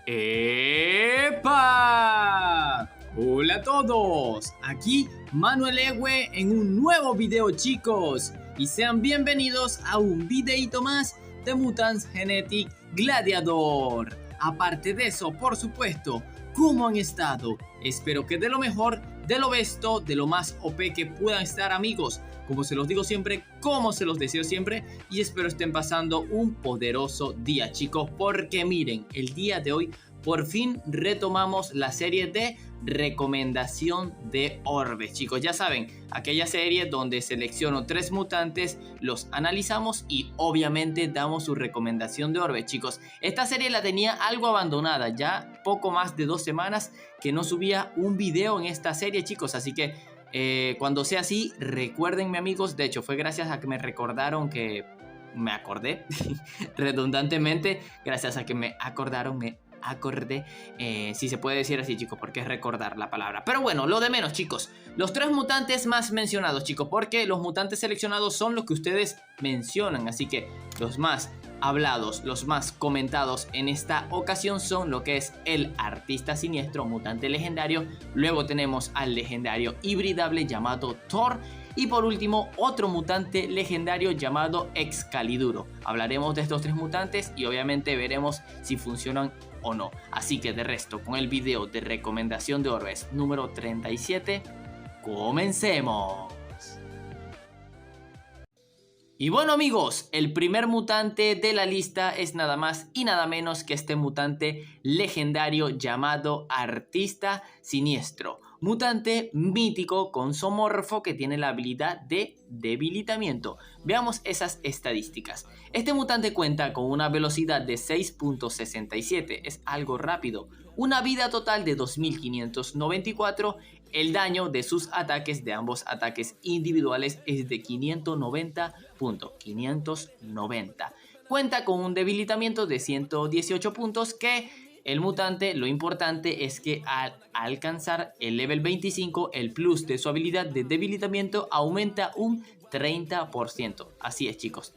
¡Epa! Hola a todos, aquí Manuel Ewe en un nuevo video, chicos, y sean bienvenidos a un videito más de Mutants Genetic Gladiator. Aparte de eso, por supuesto, ¿cómo han estado? Espero que de lo mejor, de lo besto, de lo más OP que puedan estar, amigos. Como se los digo siempre, como se los deseo siempre, y espero estén pasando un poderoso día, chicos, porque miren, el día de hoy por fin retomamos la serie de recomendación de orbes, chicos. Ya saben, aquella serie donde selecciono 3 mutantes, los analizamos y obviamente damos su recomendación de orbes, chicos. Esta serie la tenía algo abandonada, ya poco más de 2 semanas que no subía un video en esta serie, chicos, así que cuando sea así, recuérdenme, amigos. De hecho, fue gracias a que me recordaron que me acordé redundantemente, gracias a que me acordaron, me acordé, si se puede decir así, chicos, porque es recordar la palabra. Pero bueno, lo de menos, chicos, los 3 mutantes más mencionados, chicos, porque los mutantes seleccionados son los que ustedes mencionan, así que los más hablados, los más comentados en esta ocasión son lo que es el artista siniestro, mutante legendario. Luego tenemos al legendario hibridable llamado Thor. Y por último, otro mutante legendario llamado Excaliduro. Hablaremos de estos 3 mutantes y obviamente veremos si funcionan o no. Así que de resto, con el video de recomendación de orbes número 37, comencemos. Y bueno, amigos, el primer mutante de la lista es nada más y nada menos que este mutante legendario llamado Artista Siniestro. Mutante mítico con zoomorfo que tiene la habilidad de debilitamiento. Veamos esas estadísticas. Este mutante cuenta con una velocidad de 6.67, es algo rápido. Una vida total de 2594. El daño de sus ataques, de ambos ataques individuales, es de 590 puntos. 590. Cuenta con un debilitamiento de 118 puntos que el mutante, lo importante es que al alcanzar el level 25, el plus de su habilidad de debilitamiento aumenta un 30%. Así es, chicos.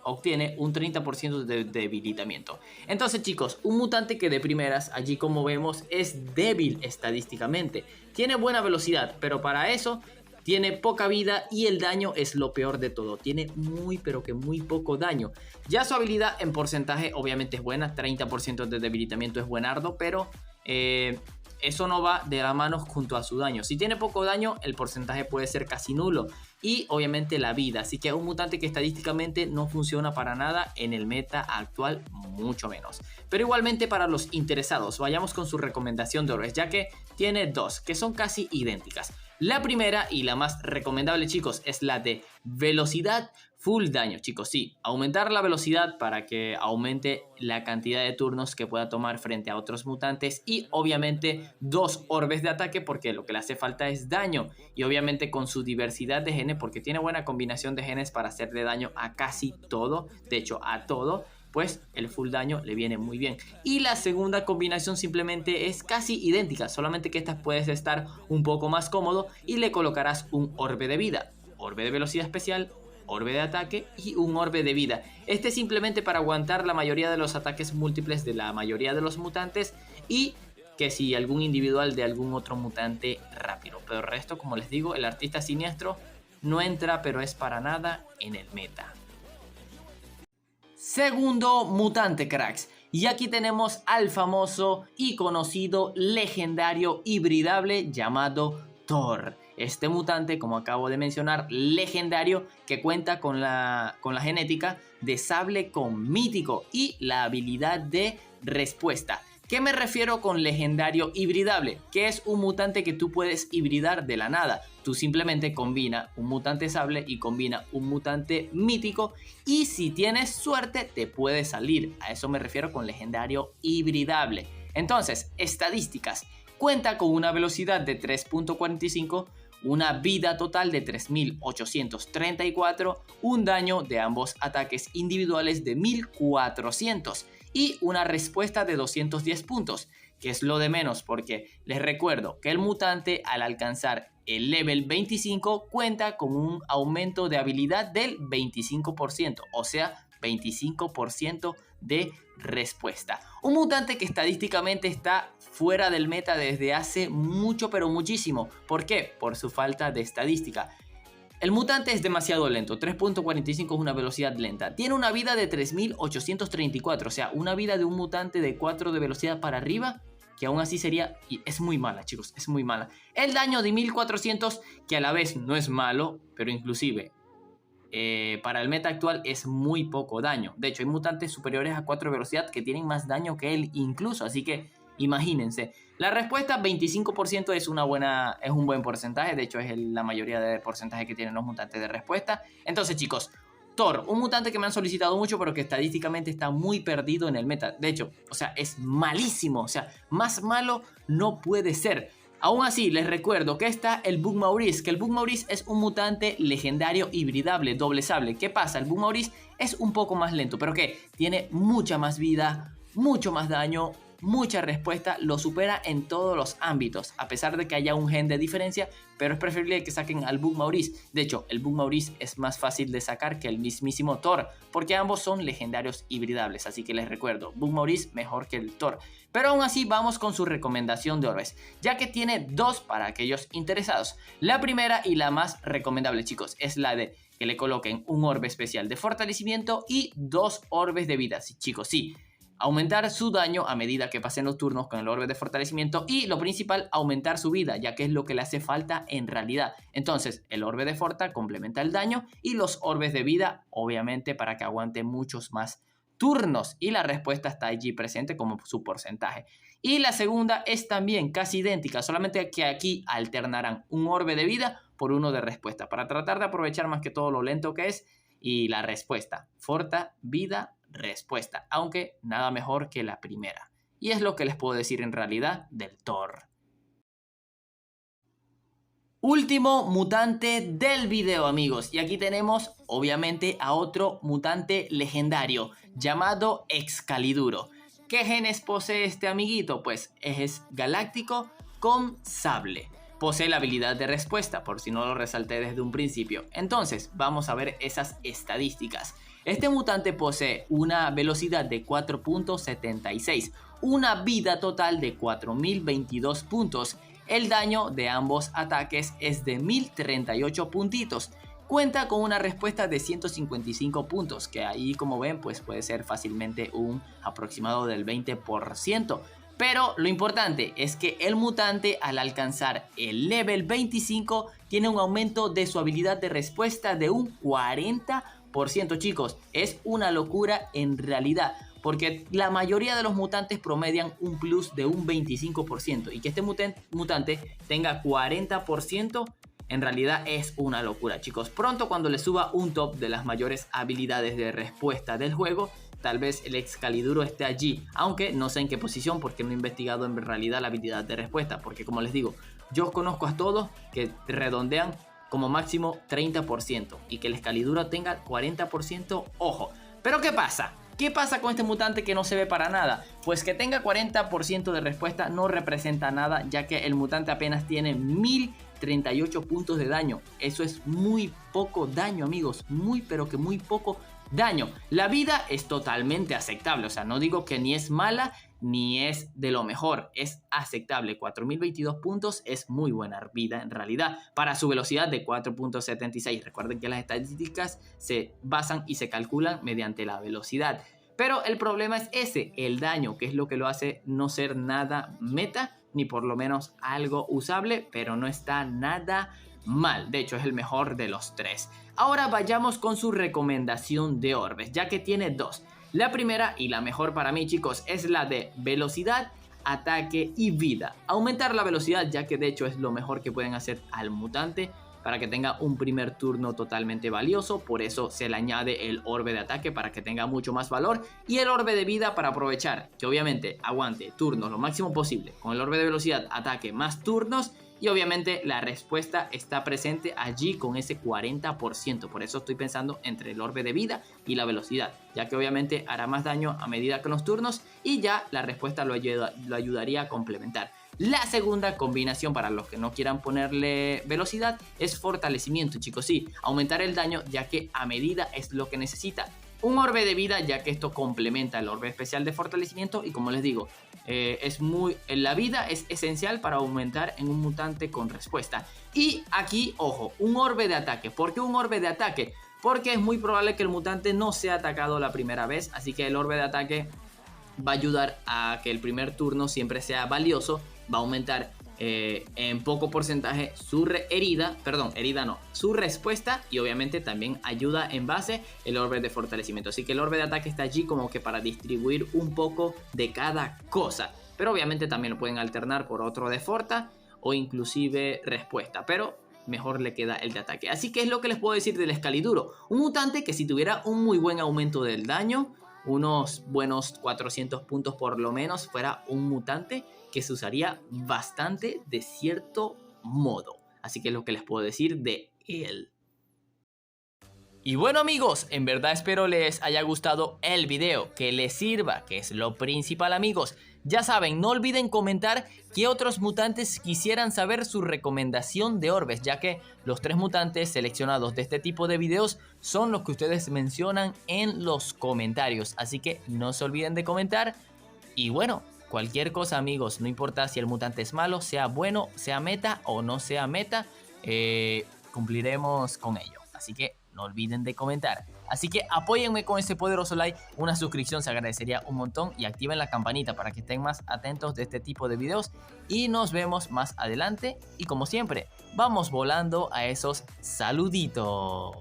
Obtiene un 30% de debilitamiento. Entonces, chicos, un mutante que de primeras, allí como vemos, es débil estadísticamente. Tiene buena velocidad, pero para eso tiene poca vida y el daño es lo peor de todo. Tiene muy pero que muy poco daño. Ya su habilidad en porcentaje obviamente es buena. 30% de debilitamiento es buenardo, pero eso no va de la mano junto a su daño. Si tiene poco daño, el porcentaje puede ser casi nulo. Y obviamente la vida. Así que es un mutante que estadísticamente no funciona para nada en el meta actual, mucho menos. Pero igualmente para los interesados, vayamos con su recomendación de orbes, ya que tiene 2 que son casi idénticas. La primera y la más recomendable, chicos, es la de velocidad full daño, chicos. Sí, aumentar la velocidad para que aumente la cantidad de turnos que pueda tomar frente a otros mutantes. Y obviamente 2 orbes de ataque porque lo que le hace falta es daño. Y obviamente con su diversidad de genes, porque tiene buena combinación de genes para hacerle daño a casi todo. De hecho, a todo. Pues el full daño le viene muy bien. Y la segunda combinación simplemente es casi idéntica, solamente que esta puedes estar un poco más cómodo y le colocarás un orbe de vida, orbe de velocidad especial, orbe de ataque y un orbe de vida. Este es simplemente para aguantar la mayoría de los ataques múltiples de la mayoría de los mutantes y que si algún individual de algún otro mutante rápido. Pero el resto, como les digo, el artista siniestro no entra, pero es para nada en el meta. Segundo mutante, cracks, y aquí tenemos al famoso y conocido legendario hibridable llamado Thor. Este mutante, como acabo de mencionar, legendario, que cuenta con la genética de sable con mítico y la habilidad de respuesta. ¿Qué me refiero con legendario hibridable? Que es un mutante que tú puedes hibridar de la nada. Tú simplemente combina un mutante sable y combina un mutante mítico y si tienes suerte te puede salir. A eso me refiero con legendario hibridable. Entonces, estadísticas. Cuenta con una velocidad de 3.45, una vida total de 3834, un daño de ambos ataques individuales de 1400 y una respuesta de 210 puntos, que es lo de menos porque les recuerdo que el mutante al alcanzar el level 25 cuenta con un aumento de habilidad del 25%, o sea, 25% de respuesta. Un mutante que estadísticamente está fuera del meta desde hace mucho, pero muchísimo. ¿Por qué? Por su falta de estadística. El mutante es demasiado lento, 3.45 es una velocidad lenta. Tiene una vida de 3834, o sea, una vida de un mutante de 4 de velocidad para arriba, que aún así sería, y es muy mala, chicos, es muy mala. El daño de 1400, que a la vez no es malo, pero inclusive para el meta actual es muy poco daño. De hecho, hay mutantes superiores a 4 de velocidad que tienen más daño que él incluso, así que imagínense. La respuesta 25% es un buen porcentaje, de hecho es la mayoría de porcentaje que tienen los mutantes de respuesta. Entonces, chicos, Thor, un mutante que me han solicitado mucho, pero que estadísticamente está muy perdido en el meta. De hecho, o sea, es malísimo, o sea, más malo no puede ser. Aún así, les recuerdo que está el Bug Maurice, que el Bug Maurice es un mutante legendario hibridable, doble sable. ¿Qué pasa? El Bug Maurice es un poco más lento, pero ¿qué? Tiene mucha más vida, mucho más daño, mucha respuesta, lo supera en todos los ámbitos, a pesar de que haya un gen de diferencia, pero es preferible que saquen al Bug Maurice. De hecho, el Bug Maurice es más fácil de sacar que el mismísimo Thor, porque ambos son legendarios hibridables, así que les recuerdo, Bug Maurice mejor que el Thor. Pero aún así vamos con su recomendación de orbes, ya que tiene dos para aquellos interesados. La primera y la más recomendable, chicos, es la de que le coloquen un orbe especial de fortalecimiento y 2 orbes de vida. Sí, chicos, sí. Aumentar su daño a medida que pasen los turnos con el orbe de fortalecimiento y lo principal, aumentar su vida, ya que es lo que le hace falta en realidad. Entonces, el orbe de forta complementa el daño y los orbes de vida, obviamente, para que aguante muchos más turnos. Y la respuesta está allí presente como su porcentaje. Y la segunda es también casi idéntica, solamente que aquí alternarán un orbe de vida por uno de respuesta, para tratar de aprovechar más que todo lo lento que es. Y la respuesta, forta, vida, respuesta, aunque nada mejor que la primera. Y es lo que les puedo decir en realidad del Thor. Último mutante del video, amigos, y aquí tenemos obviamente a otro mutante legendario llamado Excaliduro. ¿Qué genes posee este amiguito? Pues es galáctico con sable. Posee la habilidad de respuesta, por si no lo resalté desde un principio. Entonces, vamos a ver esas estadísticas. Este mutante posee una velocidad de 4.76, una vida total de 4022 puntos. El daño de ambos ataques es de 1038 puntitos. Cuenta con una respuesta de 155 puntos, que ahí como ven pues puede ser fácilmente un aproximado del 20%. Pero lo importante es que el mutante al alcanzar el level 25 tiene un aumento de su habilidad de respuesta de un 40%, chicos. Es una locura en realidad, porque la mayoría de los mutantes promedian un plus de un 25%, y que este mutante tenga 40% en realidad es una locura, chicos. Pronto, cuando le suba un top de las mayores habilidades de respuesta del juego, tal vez el Excaliduro esté allí, aunque no sé en qué posición, porque no he investigado en realidad la habilidad de respuesta, porque como les digo, yo conozco a todos que redondean como máximo 30%, y que el Excaliduro tenga 40%, ojo. Pero ¿qué pasa? ¿Qué pasa con este mutante que no se ve para nada? Pues que tenga 40% de respuesta no representa nada, ya que el mutante apenas tiene 1038 puntos de daño. Eso es muy poco daño, amigos, muy pero que muy poco daño. La vida es totalmente aceptable, o sea, no digo que ni es mala ni es de lo mejor, es aceptable. 4022 puntos es muy buena vida en realidad para su velocidad de 4.76. Recuerden que las estadísticas se basan y se calculan mediante la velocidad. Pero el problema es ese, el daño, que es lo que lo hace no ser nada meta, ni por lo menos algo usable, pero no está nada mal. De hecho, es el mejor de los tres. Ahora vayamos con su recomendación de orbes, ya que tiene dos. La primera y la mejor para mí, chicos, es la de velocidad, ataque y vida. Aumentar la velocidad, ya que de hecho es lo mejor que pueden hacer al mutante para que tenga un primer turno totalmente valioso. Por eso se le añade el orbe de ataque para que tenga mucho más valor, y el orbe de vida para aprovechar que obviamente aguante turnos lo máximo posible con el orbe de velocidad, ataque más turnos. Y obviamente la respuesta está presente allí con ese 40%. Por eso estoy pensando entre el orbe de vida y la velocidad, ya que obviamente hará más daño a medida que los turnos, y ya la respuesta lo ayudaría a complementar. La segunda combinación, para los que no quieran ponerle velocidad, es fortalecimiento, chicos. Sí, aumentar el daño, ya que a medida es lo que necesita. Un orbe de vida, ya que esto complementa el orbe especial de fortalecimiento. Y como les digo, la vida es esencial para aumentar en un mutante con respuesta. Y aquí, ojo, un orbe de ataque. ¿Por qué un orbe de ataque? Porque es muy probable que el mutante no sea atacado la primera vez. Así que el orbe de ataque va a ayudar a que el primer turno siempre sea valioso. Va a aumentar en poco porcentaje su su respuesta, y obviamente también ayuda en base el orbe de fortalecimiento. Así que el orbe de ataque está allí como que para distribuir un poco de cada cosa, pero obviamente también lo pueden alternar por otro de forta o inclusive respuesta, pero mejor le queda el de ataque. Así que es lo que les puedo decir del Excaliduro, un mutante que si tuviera un muy buen aumento del daño, unos buenos 400 puntos por lo menos, fuera un mutante que se usaría bastante de cierto modo. Así que es lo que les puedo decir de él. Y bueno, amigos, en verdad espero les haya gustado el video, que les sirva, que es lo principal, amigos. Ya saben, no olviden comentar qué otros mutantes quisieran saber su recomendación de orbes, ya que los 3 mutantes seleccionados de este tipo de videos son los que ustedes mencionan en los comentarios. Así que no se olviden de comentar. Y bueno, cualquier cosa, amigos, no importa si el mutante es malo, sea bueno, sea meta o no sea meta, cumpliremos con ello. Así que no olviden de comentar. Así que apóyenme con ese poderoso like, una suscripción se agradecería un montón y activen la campanita para que estén más atentos de este tipo de videos. Y nos vemos más adelante y como siempre, vamos volando a esos saluditos.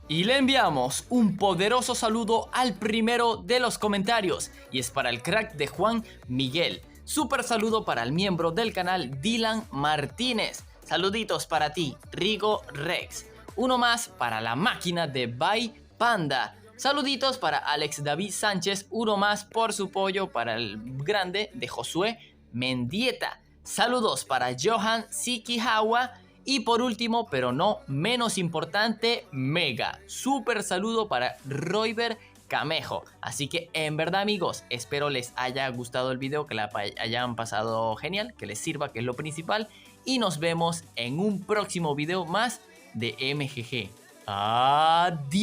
Y le enviamos un poderoso saludo al primero de los comentarios, y es para el crack de Juan Miguel. Super saludo para el miembro del canal Dylan Martínez. Saluditos para ti, Rigo Rex. Uno más para la máquina de Bay Panda. Saluditos para Alex David Sánchez. Uno más por su pollo para el grande de Josué Mendieta. Saludos para Johan Sikihawa. Y por último, pero no menos importante, Mega. Super saludo para Royber Camejo. Así que en verdad, amigos, espero les haya gustado el video, que la hayan pasado genial, que les sirva, que es lo principal. Y nos vemos en un próximo video más de MGG. ¡Adiós!